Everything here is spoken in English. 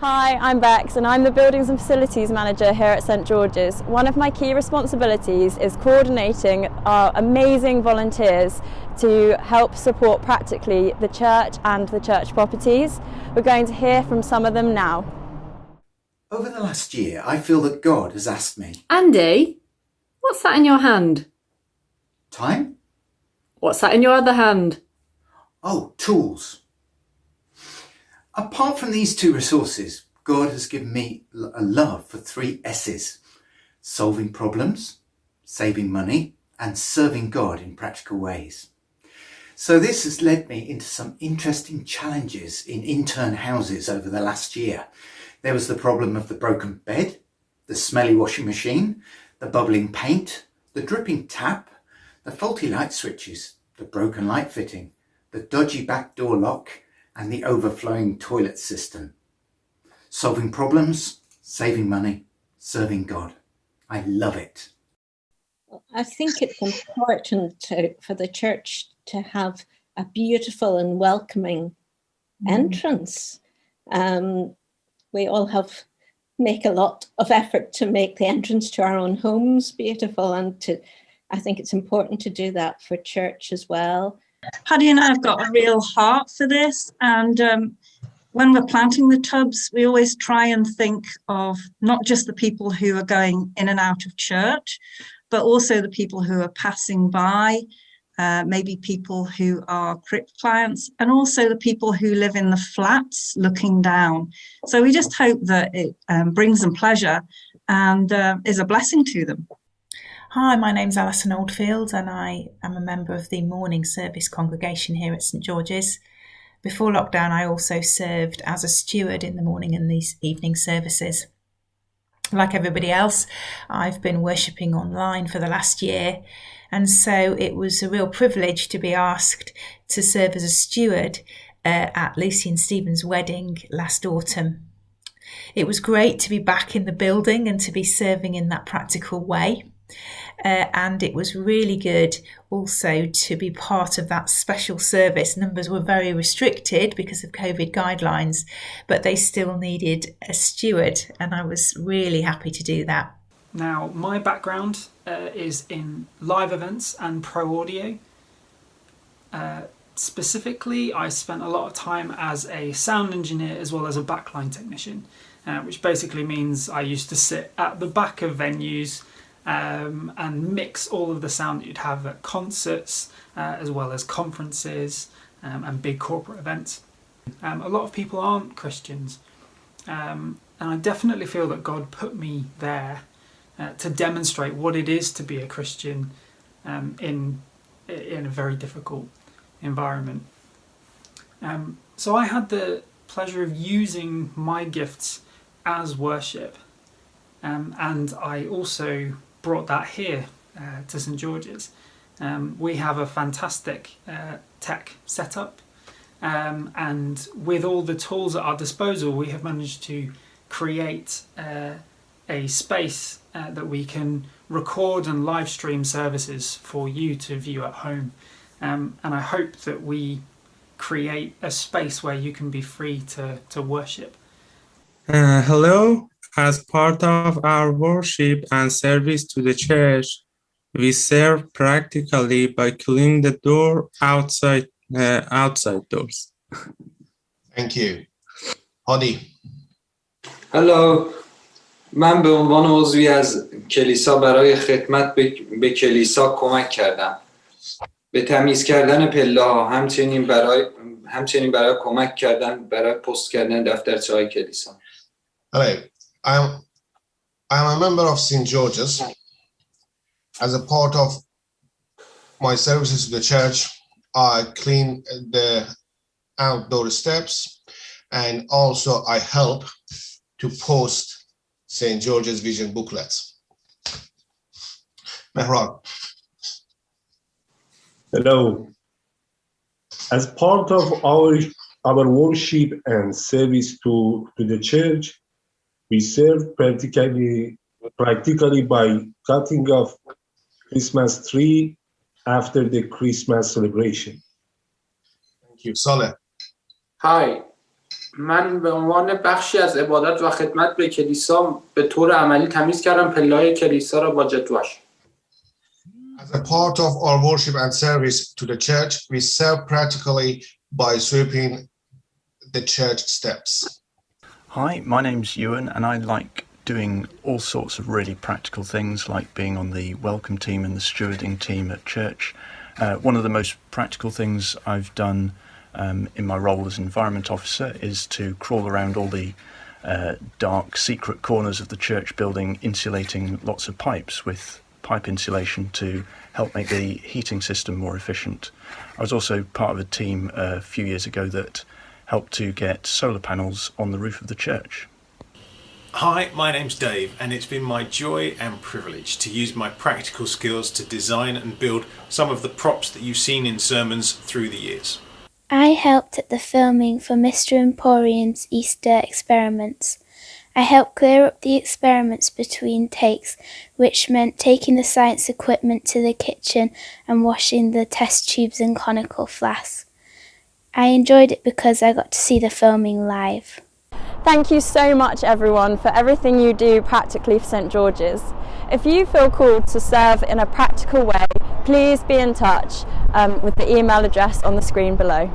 Hi, I'm Bex and I'm the Buildings and Facilities Manager here at St George's. One of my key responsibilities is coordinating our amazing volunteers to help support practically the church and the church properties. We're going to hear from some of them now. Over the last year, I feel that God has asked me. Andy, what's that in your hand? Time? What's that in your other hand? Oh, tools. Apart from these two resources, God has given me a love for 3 S's: solving problems, saving money, and serving God in practical ways. So this has led me into some interesting challenges in intern houses over the last year. There was the problem of the broken bed, the smelly washing machine, the bubbling paint, the dripping tap, the faulty light switches, the broken light fitting, the dodgy back door lock, and the overflowing toilet system. Solving problems, saving money, serving God. I love it. I think it's important for the church to have a beautiful and welcoming entrance. We all make a lot of effort to make the entrance to our own homes beautiful, and I think it's important to do that for church as well. Paddy and I have got a real heart for this, and when we're planting the tubs, we always try and think of not just the people who are going in and out of church, but also the people who are passing by, maybe people who are crypt clients, and also the people who live in the flats looking down. So we just hope that it brings them pleasure and is a blessing to them. Hi, my name's Alison Oldfield and I am a member of the morning service congregation here at St George's. Before lockdown, I also served as a steward in the morning and these evening services. Like everybody else, I've been worshipping online for the last year, and so it was a real privilege to be asked to serve as a steward at Lucy and Stephen's wedding last autumn. It was great to be back in the building and to be serving in that practical way. And it was really good also to be part of that special service. Numbers were very restricted because of COVID guidelines, but they still needed a steward, and I was really happy to do that. Now, my background is in live events and pro audio. Specifically, I spent a lot of time as a sound engineer as well as a backline technician, which basically means I used to sit at the back of venues and mix all of the sound that you'd have at concerts as well as conferences and big corporate events. A lot of people aren't Christians, and I definitely feel that God put me there to demonstrate what it is to be a Christian in a very difficult environment. So I had the pleasure of using my gifts as worship, and I also brought that here to St George's. We have a fantastic tech setup, and with all the tools at our disposal, we have managed to create a space that we can record and live stream services for you to view at home. And I hope that we create a space where you can be free to worship. Hello. As part of our worship and service to the church, we serve practically by cleaning the door outside doors. Thank you. Hadi. Hello. من به عنوان عضوی از کلیسا برای خدمت به کلیسا کمک کردم. به تمیز کردن پله‌ها، همچنین برای کمک کردن برای پست کردن دفترچه‌های کلیسا. Hello. I'm a member of St. George's. As a part of my services to the church, I clean the outdoor steps, and also I help to post St. George's Vision booklets. Mehrab. Hello. As part of our worship and service to the church, we serve practically by cutting off Christmas tree after the Christmas celebration. Thank you. Saleh. Hi. من به عنوان بخشی از عبادت و خدمت به کلیسا به طور عملی تمیز کردم پله‌های کلیسا را با جت‌واش. As a part of our worship and service to the church, we serve practically by sweeping the church steps. Hi, my name's Ewan, and I like doing all sorts of really practical things, like being on the welcome team and the stewarding team at church. One of the most practical things I've done in my role as environment officer is to crawl around all the dark, secret corners of the church building, insulating lots of pipes with pipe insulation to help make the heating system more efficient. I was also part of a team a few years ago that helped to get solar panels on the roof of the church. Hi, my name's Dave, and it's been my joy and privilege to use my practical skills to design and build some of the props that you've seen in sermons through the years. I helped at the filming for Mr. Emporium's Easter experiments. I helped clear up the experiments between takes, which meant taking the science equipment to the kitchen and washing the test tubes and conical flasks. I enjoyed it because I got to see the filming live. Thank you so much everyone for everything you do practically for St George's. If you feel called to serve in a practical way, please be in touch with the email address on the screen below.